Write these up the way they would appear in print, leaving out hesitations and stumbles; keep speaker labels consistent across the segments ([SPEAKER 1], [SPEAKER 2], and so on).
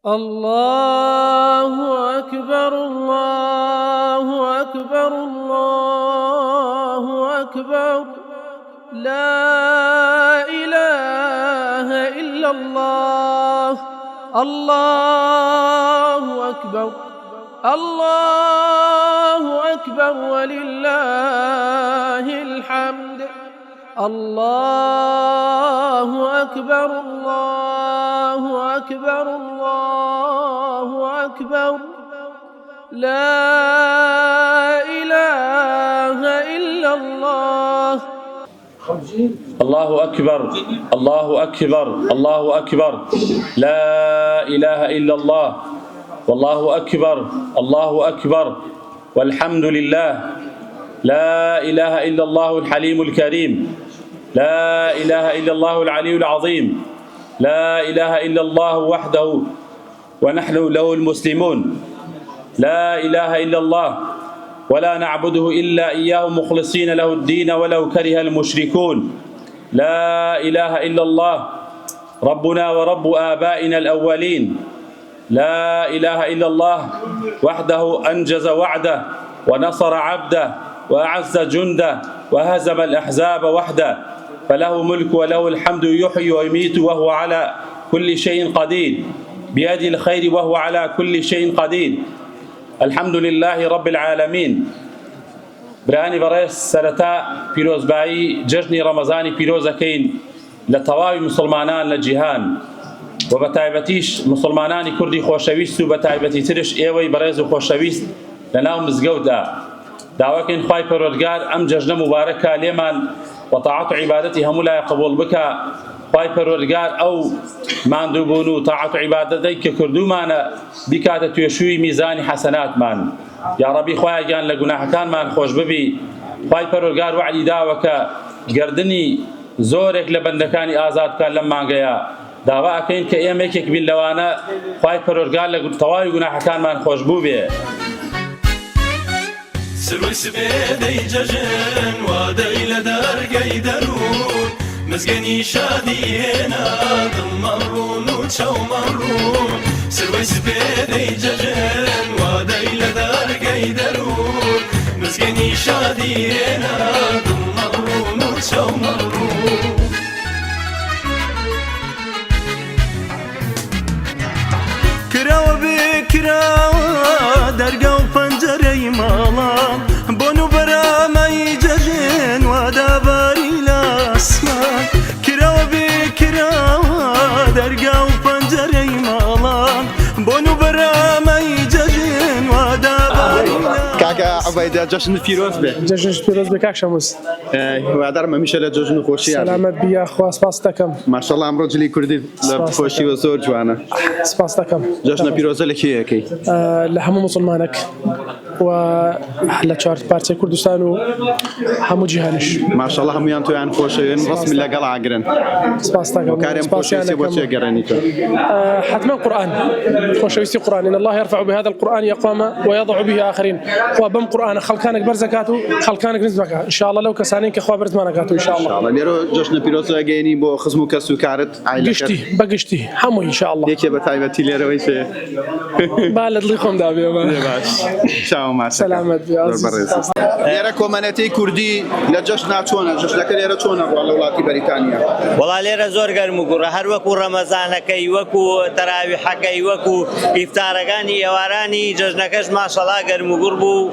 [SPEAKER 1] الله أكبر الله أكبر الله أكبر لا إله إلا الله الله أكبر الله أكبر ولله الحمد الله أكبر الله أكبر الله أكبر لا إله إلا الله
[SPEAKER 2] الله أكبر الله أكبر الله أكبر لا إله إلا الله والله أكبر الله أكبر والحمد لله لا إله إلا الله الحليم الكريم لا إله إلا الله العلي العظيم لا إله إلا الله وحده ونحن له المسلمون لا إله إلا الله ولا نعبده إلا إياه مخلصين له الدين ولو كره المشركون لا إله إلا الله ربنا ورب آبائنا الأولين لا إله إلا الله وحده أنجز وعده ونصر عبده وأعز جنده وهزم الأحزاب وحده فله ملك وله الحمد يحيي ويميت وهو على كل شيء قدير بيده الخير وهو على كل شيء قدير الحمد لله رب العالمين براني بريس سرتا بيروز باي جشني رمضاني بيروزكين لتواوي مسلمانان لجيهان وبتايبتيش مسلماناني كردي خوشويست وبتايبتي ترش ايوي بريز خوشويست لناو مزقودا دعوكين خواهي پروردگار ام جشن مباركة لمن وطاعت عبادتي همولا قبول بك خواهي پروردگار او ماندوبونو طاعت عبادتي كردو مانا بكاتا توشوي ميزان حسنات مان يا ربي خواهي جان لقناح كان مان خوش ببي خواهي پروردگار وعدي داوك گردني زورك لبندكاني آزاد كان لما قيا دعوا اكين كايميكك باللوانا خواهي پروردگار لطواهي قناح كان مان خوش بوبي
[SPEAKER 3] سروي سبيدي ججن وادي لدار قيدرون مزقني شادي هنا ضمرون وتشو مرون سروي سبيدي ججن وادي لدار قيدرون مزقني شادي هنا ضمرون وتشو مرون كراوة بكراوة درقا وفنجري مالا بونو برامي ججن وداباري الاسمان كراوة بكراوة درقا وفنجري مالا بونو برامي ججن وداباري
[SPEAKER 4] كاكا عبيدة جشن فيروز به
[SPEAKER 5] جشن فيروز به كاك شموس
[SPEAKER 4] وادار ما مشى لجشن خوشي
[SPEAKER 5] سلامت بيا خوا سپاس دكم
[SPEAKER 4] ما شاء الله امروز جلي كردي خوشي وزور جوانا
[SPEAKER 5] سپاس دكم
[SPEAKER 4] جشن فيروز لكي كي
[SPEAKER 5] لهمو مسلمانك وحلا شارت بارتي كردستان وهمو جيهانش
[SPEAKER 4] ما شاء الله هم يانتو يعني خوشي رسم الله قلعة قرن
[SPEAKER 5] سپاس دكم
[SPEAKER 4] وكارم خوشي سيبوتشي قرنيتو
[SPEAKER 5] حتما قرآن خوشويستي قرآن إن الله يرفع بهذا القرآن يقام ويضع به آخرين وبم قرآن خلقانك برزكاتو خلقانك نزمك إن شاء الله لو كسانين كخوا برزمانكاتو إن شاء الله.
[SPEAKER 4] إن شاء الله ليرو جشن فيروز جايني بو خصمو كسو كارت عائلة.
[SPEAKER 5] قشتي بقشتي حمو إن شاء الله.
[SPEAKER 4] ديك بتايبتي ليرو إيش.
[SPEAKER 5] بالد ليكم دابي ما.
[SPEAKER 4] شاو ما.
[SPEAKER 5] سلامت بيا.
[SPEAKER 4] ليرو كومانيتي كردي لجشن عشونا جشن كليرو عشونا والله ولاتي بريطانيا.
[SPEAKER 6] والله ليرو زور قرمو هر وكو رمضان كي وكو تراويح كي وكو إفطارغاني يواراني جشنكش ما شاء الله قرمو قربو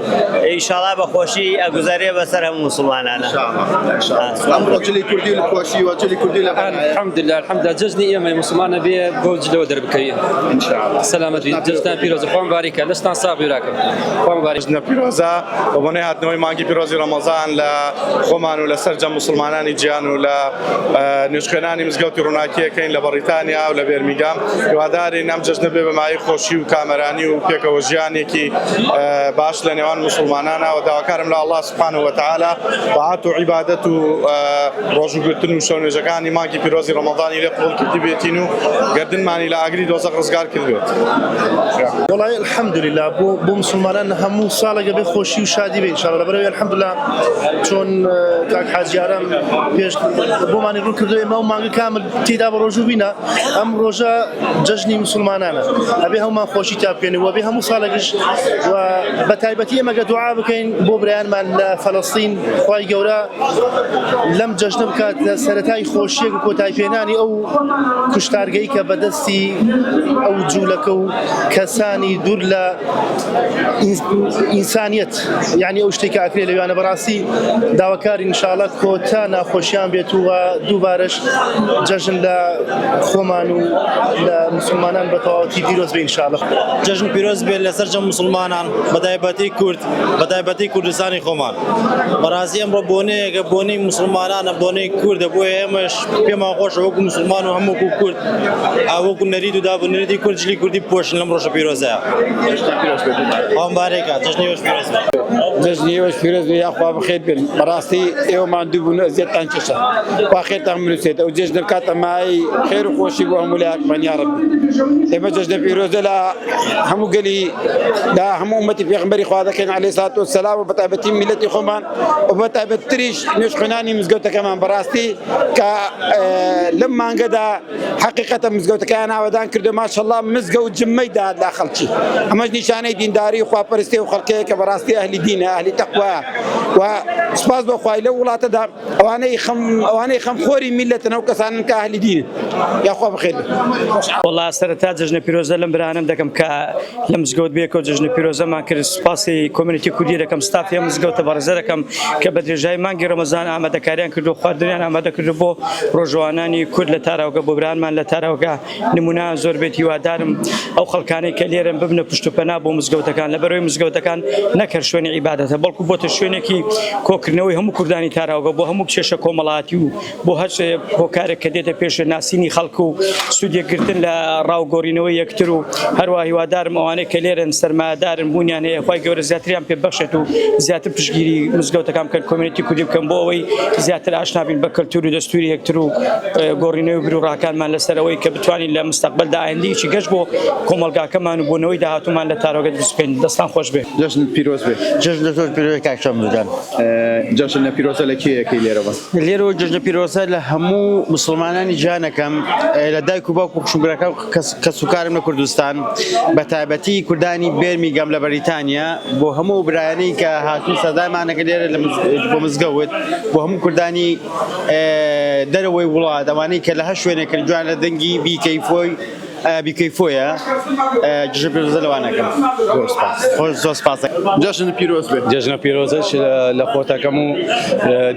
[SPEAKER 6] إن شاء الله بخوشي أجزاري بسرهم مسلماننا.
[SPEAKER 4] إن شاء الله. إن شاء الله. أمر جلي كردي لخوشي وجلي كردي لبنان.
[SPEAKER 7] الحمد لله الحمد لله جزني إيام مسلمان بيه بوج لو درب كي.
[SPEAKER 4] إن شاء الله.
[SPEAKER 7] سلامة جزنا بيروز خوان باريكا لستان صابي راكم. خوان باريك.
[SPEAKER 8] جزنا بيروزا وبني هات نوي مانجي بيروزي رمضان لا خوان ولا سرجة مسلمانان جيان ولا نشخناني مزجوتي روناكية كين لبريطانيا ولا برمنغهام وهذا نام جزنا بيه معي خوشي وكاميراني وبيك وجياني كي باش لنوان مسلمانانا ودعاكرم الله سبحانه وتعالى طاعته وعبادته روجو قلتن وشون جاكاني ماكي بيروزي رمضاني لقبول كتبيتينو قدن ماني لا أجري دوزق رزقار كذبت
[SPEAKER 9] والله الحمد لله بو مسلمان هەموو ساڵێکە بێ خۆشی و شادی بێ ئینشاءالله لەبەرەوەی الحەمدوللا چۆن کاک حاجیارەم پێش بۆمانی ڕوو کردو ئێمە و مانگە کامل تێدا بە ڕۆژوو بینە ئەم ڕۆژە جەژنی مسلمانانە ئەبێ هەمومان خۆشی تا بکەین و بێ هەموو ساڵێکش و بە تایبەتی ئێمەگە دوعا بکەین بۆ برایانمان لە فەڵەستین خوای گەورە لەم جەژنە بکات لە سەرەتای خۆشیەک و کۆتای پێنانی ئەو کوشتارگەی کە بەدەستی ئەو جوولەکە و کەسانی دوور لە ئینسانیەت یعنی ئەو شتێکە ئاکرێ لەوانە بەڕاستی داواکاری ئینشاءالله کۆتا ناخۆشیان بێت و دووبارەش جەژن لە خۆمان و لە مسلمانان بە تەواوەتی پیرۆز بێ ئینشاءالله.
[SPEAKER 6] جەژن پیرۆز بێت لەسەر جەم مسلمانان بەتایبەتی کورد بەتایبەتی کوردستانی خۆمان بەڕاستی ئەمڕۆ بۆنەیەکە بۆنەی مسلمانانە بۆنەی کوردە بۆیە ئێمەش پێمان خۆشە وەکو مسلمان و هەموو کورد ئاوەکو نەرید و دابنەریتی کورد جلی کوردی پۆشن لەم ڕۆژە پیرۆزەیە هەمبارێکە جەژنی وەش پیرۆز
[SPEAKER 10] جەژنی وەش پیرۆز بێ یاخوا بەخێر بن بەڕاستی ئێوەمان دوو بوون ئەزیەتان چێشە خوا خێرتان بنووسێت ئەو جەژنە بکاتە مای خێر و خۆشی بۆ هەموو لایەکمان یا ڕەبی ئێمە جەژنە پیرۆزە لە هەموو گەلی لە هەموو ئومەتی پێغەمبەری خوا دەکەین عەلەیهی سەڵات وەسەلام و بەتایبەتی میلەتی خۆمان و بەتایبەتتریش نوێژخوێنانی مزگەوتەکەمان بەڕاستی کە لەم مانگەدا حقیقەتە مزگەوتەکەیان ئاوادان کردو ماشەڵڵا مزگەوت جمەی داهات لا خەڵکی ئەمەش نیشانەی دینداری و خواپەرستی و خەڵکەیە کە بەڕاستی ئەهلی دینە ئەهلی تەقوایە و سوپاس بۆ خوای لەو وڵاتەدا ئەوانەی خەمخۆری میلەتن ئەو کەسانن کە ئەهلی دینن یاخوا بەخێر بێ.
[SPEAKER 6] وەڵا سەرەتا جەژنە پیرۆزە لەم برانم دەکەم کە لە مزگەوت بێکەوە جەژنە پیرۆزەمان کرد سوپاسی کۆمیونیتی کوردی دەکەم ستافی مزگەوتە بەڕێزە دەکەم کە بە درێژایی مانگی ڕەمەزان ئامادەکاریان کردو خواردنیان ئامادە کردو بۆ ڕۆژەوانانی کورد لە تاراوگە بۆ برانمان لە تاراوگە نمونە زۆر بێت هیوادارم ئەو خەڵکانەی کە لێرەن ببنە پشت و پەنا بۆ مزگەوتەکان لەبەرەوەی مزگەوتەکان نەکرد شوێنی عیبادەتە بەڵکو بۆتە شوێنێکی کۆکردنەوەی هەموو کوردانی تاراوگە بۆ هەموو کێشە کۆمەڵاتی و بۆ هەر هۆکارێک کە دێتە پێش ناسینی خەڵک و سوودێکگرتن لە ڕاوگۆڕینەوەی یەکتر و هەروە هیوادارم ئەوانەی کە لێرەن سەرمایەدارن بوونیان هەیە خوای گەورە زیاتریان پێ بەخشێت و زیاتر پشتگیری مزگەوتەکان بکەن کۆمیونیتی کوردی بکەن بۆ ئەوەی زیاتر ئاشنا بین بە کەلتور و دەستوری یەکتر و گۆڕینەوەی بروڕاکانمان لەسەرەوەی کە بتوانین لە مستەقبەلدا ئایندەیەکی گەشت بۆ کۆمەلگاکەمان و بۆنەوەی داهاتوومان لە تاراوگە دروست بکەین. دەستان خۆش بێ.
[SPEAKER 4] جەژن پیرۆز بێ.
[SPEAKER 6] جەژنە زۆر پیرۆزی کاکشەم بگەن.
[SPEAKER 4] جەژنە پیرۆزە لە کێیەکەی لێرەوە؟
[SPEAKER 6] لێرەوە جەژنە پیرۆزە لە هەموو مسلمانانی جیهانەکەم لە دایک و باوک و خشوگرەکە کەس و کارم لە کوردستان بە تایبەتی کوردانی بێرمیگەم لە بەریتانیا بۆ هەموو برایانەی کە هاتوون سەدایمانەکە لێرە بۆ مزگەوت بۆ هەموو کوردانی دەرەوەی وڵات ئەوانەی کە لە هەر شوێنێک جوان لە دەنگی بیکەیفۆیە جەژنە پیرۆزە لەوانەکەم. زۆر سپاس.
[SPEAKER 4] جەژن پیرۆز بێ.
[SPEAKER 8] جەژنە پیرۆزەش لە خۆتەکەم و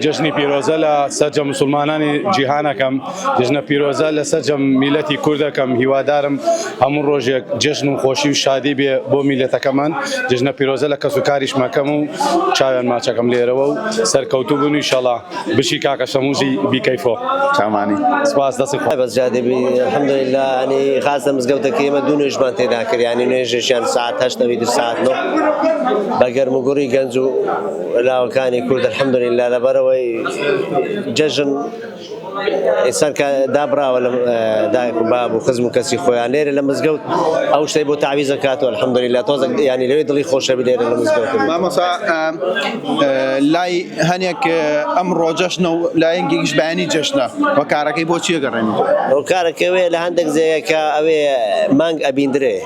[SPEAKER 8] جەژنی پیرۆزە لە سەرجە مسلمانانی جیهانەکەم جەژنە پیرۆزە لە سەرجە میلەتی کوردەکەم هیوادارم هەموو ڕۆژێک جەژن و خۆشی و شادی بێ بۆ میلەتەکەمان جەژنە پیرۆزە لە کەس و کاریش مەکەم و چاویان ماچەکەم لێرەوە و سەرکەوتوو بوون ئینشەڵڵا بشی کاکە شەموزی بیکەیفۆ چامانی سپاس دەستی خۆ
[SPEAKER 6] بەس جادێبی الحەمدولله ینی خاصە مزگەوتەکەی ئێمە دوو نوێژمان تێدا کرد ینی نوێژێکیان ساعت 8 ساعت 9 بە گەرموگوڕی گەنج و لاوەکانی کورد الحەمدولله لەبەرەوەی جەژن ئینسان کە دابراوە لە دایک و باب و خزم و کەسی خۆیان لێرە لە مزگەوت ئەو شتەی بۆ تعویز دەکاتەوە الحەمدولله تۆزە ینی لەوێ دڵی خۆشە بێ لێرە لە مزگەوت.
[SPEAKER 4] مامۆستا لای هەنێک ئەمڕۆ جەژنە و لایەنگێکیش بەیانی جەژنە وە کارەکەی بۆ چیە گەڕێنی؟
[SPEAKER 6] ئەو کارەکەوێ لە هەندێک جێگەکە ئەوێ مانگ ئەبیندرێ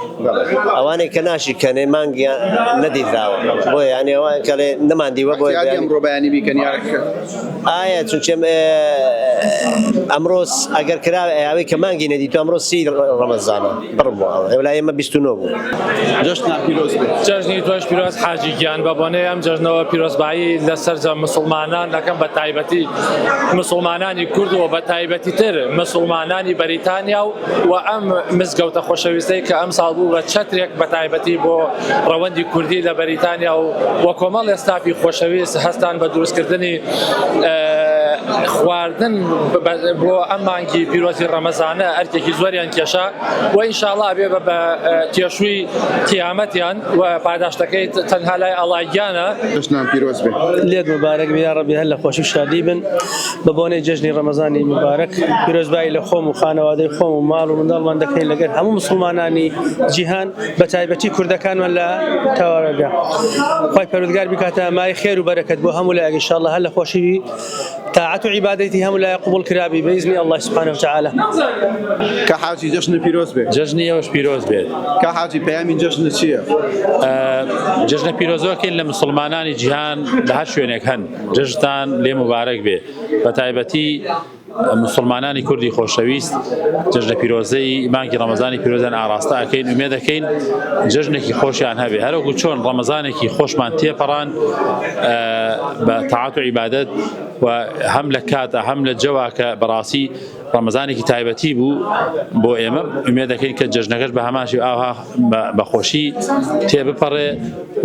[SPEAKER 6] ئەوانەی کە ناشیکەنێ مانگیان نەدیراوە بۆیە ینی ئەوان کە نەماندیوە بۆ
[SPEAKER 4] ئەمڕۆ بەیانی بیکەن یارەکە
[SPEAKER 6] ئایا چونکە ئەمڕۆ ئەگەر کراوە ئەوەی کە مانگی نەدی تو ئەمڕۆ 30 ڕەمەزانە بڕم بۆ ئەوە لای ئێمە 29 بوو.
[SPEAKER 4] جەژنە پیرۆز بێ.
[SPEAKER 11] جەژنی توش پیرۆز حاجی گیان بە بۆنەی ئەم جەژنەوە پیرۆزبایی لەسەر مسلمانان دەکەم بە تایبەتی مسلمانانی کورد و بە تایبەتی تر مسلمانانی بەریتانیا و ئەم مزگەوتە خۆشەویستەی کە ئەم ساڵ بوو بە چەترێک بە تایبەتی بۆ ڕەوەندی کوردی لە بەریتانیا و کۆمەڵ ئێستافی خۆشەویست هەستان بە دروستکردنی خواردن بۆ ئەم مانگی پیرۆزی ڕەمەزانە ئەرکێکی زۆریان کێشا و ئینشاءڵڵا بێ بە کێشووی قیامەتیان و پاداشتەکەی تەنها لای ئەڵایگیانە.
[SPEAKER 4] جژنان پیرۆز بێ.
[SPEAKER 1] لێت مبارەک بێ یا ڕەبی هەر لە خۆشی و شادی بن بە بۆنەی جژنی ڕەمەزانی مبارەک پیرۆزبایی لە خۆم و خانەوادەی خۆم و ماڵ و منداڵمان دەکەین لەگەر هەموو مسلمانانی جیهان بە تایبەتی کوردەکانمان لە تاوەرەگا. خۆی پەروەردگار بکاتە مای خێر و بەرەکەت بۆ هەموو لایەک ئینشاءڵڵا هەر لە خۆشی طاعت و عیبادەتی هەموو لایەک قبول کرابی بإذن الله سبحانه وتعالى.
[SPEAKER 4] كحاجي جشن بيروز بێ.
[SPEAKER 2] جژنی ئەوش پیرۆز بێت.
[SPEAKER 4] كحاجي پەیامی جشن چییە؟
[SPEAKER 2] جژنە پیرۆزەکەین لە مسلمانانی جیهان لە هەر شوێنێک هەن جژتان لێ مبارەک بێ بە تایبەتی مسلمانانی کوردی خۆشەویست جژنە پیرۆزەی مانگی ڕەمەزانی پیرۆزیان ئاڕاستە ئەکەین ومێ دەکەین جژنێکی خۆشیان هەبێ هەروەکو چۆن ڕەمەزانێکی خۆشمان تێپەڕان بە تاعات و عیبادەت و هەم لە کاتە هەم لە جەواکە بەڕاستی ڕەمەزانێکی تایبەتی بوو بۆ ئێمە ومێ دەکەین کە جژنەکەش بە هەماشی ئاها بەخۆشی تێبپەڕێ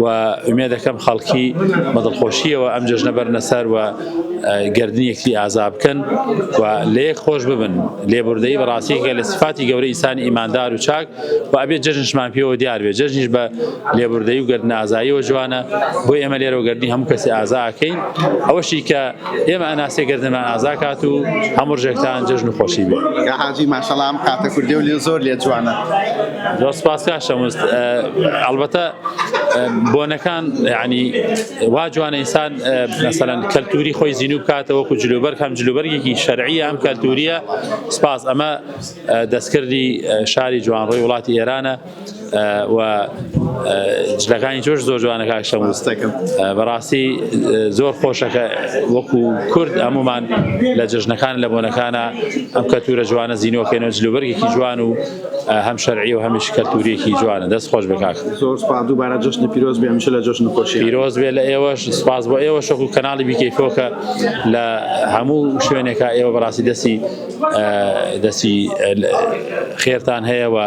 [SPEAKER 2] و ومێ دەکەم خەڵکی بەدڵخۆشیەوە ئەم جژنە بەرنەسەر و گردنیەکی ئازا بکەن و لە یەک خۆش ببن لێبوردەی بەڕاستیکە لە صفاتی گەورەی ئینسانی ئیماندار و چاک و ئەبێت جژنشمان پێوە دیار بێت جژنیش بە لێبوردەی و گردن ئازاییەوە جوانە بۆ ئێمە لێرەوە گردنی هەموو کەسی ئازا ئەکەین ئەوەشی کە ئێمە ئەناسێ گردنمان ئازا کات و هەموو ڕژێکتان جژن و خۆشی بێت.
[SPEAKER 4] كحاجي ما شاء الله ئەم قاتە کوردی و لێ زۆر لێ جوانە.
[SPEAKER 2] زۆر سپاس کاشەموست ئەلبەتە بۆنەکان یعنی وا جوانە ئینسان مەسەلەن کەلتوری خۆی زیینو بکاتەوە وەکو جلوبەرگ هەم جلوبەرگێکی شەرعیە ئەم کەلتوریە سپاس ئەمە دەستکردی شاری جوانڕۆی وڵاتی ئێرانە و جلەکانی جۆش زۆر جوانە کاکشەموست بەڕاستی زۆر خۆشەکە وەکو کورد هەمومان لە جژنەکان لە بۆنەکانە ئەم کەلتورە جوانە زیینۆکەینەوە جلوبەرگێکی جوان و هەم شەرعی و هەمیش کەلتوریەکی جوانە دەست خۆش بە کاک.
[SPEAKER 4] زۆر سپاس دووبارە جشن پیرۆز بێ هەمیشە لە جشن خۆشی
[SPEAKER 2] پیرۆز بێ لە ئێوەش سپاس بۆ ئێوە شەکو کەناڵی بیکەیفۆکە لە هەموو شوێنێکە ئێوە بەڕاستی دەستی خێرتان هەیە و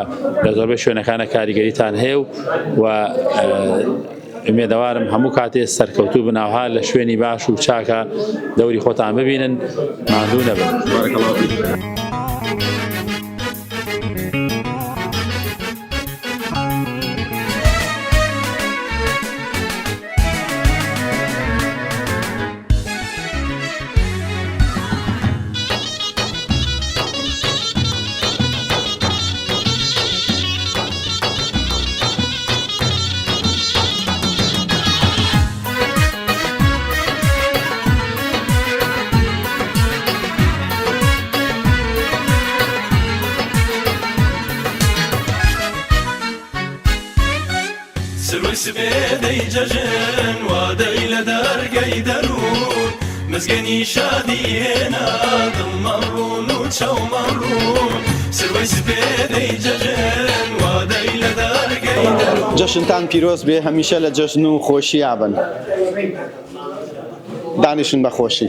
[SPEAKER 2] لە زۆربەی شوێنەکانە کاریگەریتان هەیە و ئومێدەوارم هەموو کاتێ سەرکەوتوو بناوها لە شوێنی باش و چاکە دەوری خۆتان ببینن ماندوو نەبن.
[SPEAKER 3] سروي سبيدي ججن وادي لدرقي درون مزقني شادي هنا ضمرون وتشو مرون سروي سبيدي ججن وادي لدرقي درون
[SPEAKER 4] جشنتان پیرۆز بێ هەمیشە لە جژن و خۆشی یابن دانیشن بە خۆشی.